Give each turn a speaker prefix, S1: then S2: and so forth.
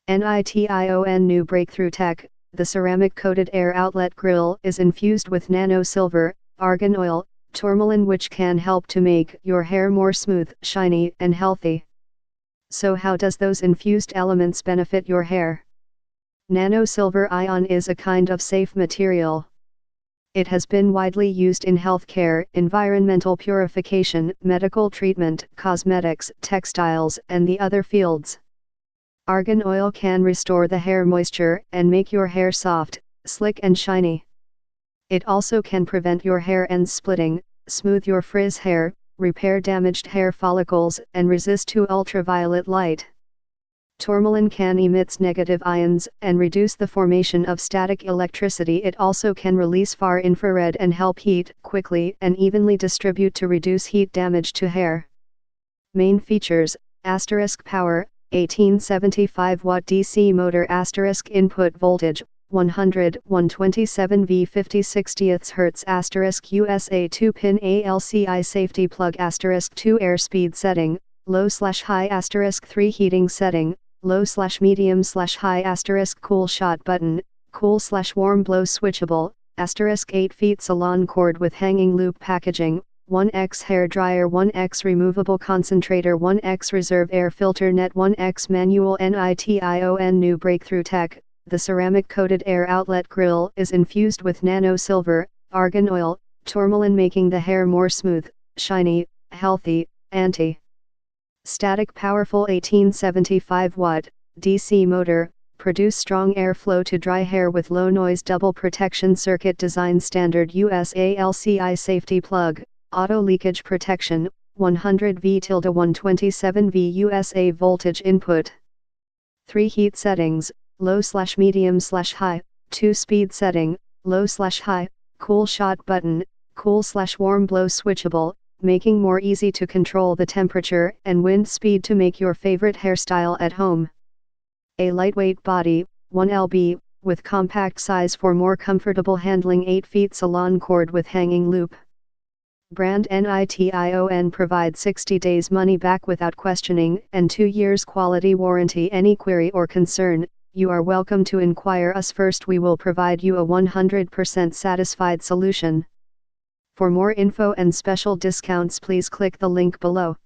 S1: NITION New Breakthrough TECH, the ceramic-coated air outlet grill is infused with Nano Silver Argan Oil, Tourmaline, which can help to make your hair more smooth, shiny, and healthy. So how does those infused elements benefit your hair? Nano Silver Ion is a kind of safe material. It has been widely used in healthcare, environmental purification, medical treatment, cosmetics, textiles, and the other fields. Argan oil can restore the hair moisture and make your hair soft, slick and shiny. It also can prevent your hair ends splitting, smooth your frizz hair, repair damaged hair follicles, and resist to ultraviolet light. Tourmaline can emit negative ions and reduce the formation of static electricity. It also can release far infrared and help heat quickly and evenly distribute to reduce heat damage to hair. Main features: power, 1875-watt DC motor, input voltage, 100, 127 V 50/60 Hz, USA 2 Pin ALCI safety plug, 2 airspeed setting, low/high, 3 heating setting, low/medium/high, cool shot button, cool/warm blow switchable, 8 feet Salon cord with hanging loop packaging, 1x hair dryer, 1x removable concentrator, 1x reserve air filter net, 1x manual. NITION New Breakthrough TECH, the ceramic-coated air outlet grill is infused with Nano Silver Argan Oil, Tourmaline, making the hair more smooth, shiny, healthy, anti-static, powerful 1875-watt DC motor, produce strong airflow to dry hair with low noise double protection circuit, design-Standard US ALCI safety plug, auto leakage protection, 100 V/127 V USA voltage input. 3 heat settings, low/medium/high, 2 speed setting, low/high, cool shot button, cool/warm blow switchable, making more easy to control the temperature and wind speed to make your favorite hairstyle at home. A lightweight body, 1 lb, with compact size for more comfortable handling, 8 feet Salon cord with hanging loop. Brand NITION provides 60 days money back without questioning and 2 years quality warranty. Any query or concern, you are welcome to inquire us first. We will provide you a 100% satisfied solution. For more info and special discounts, please click the link below.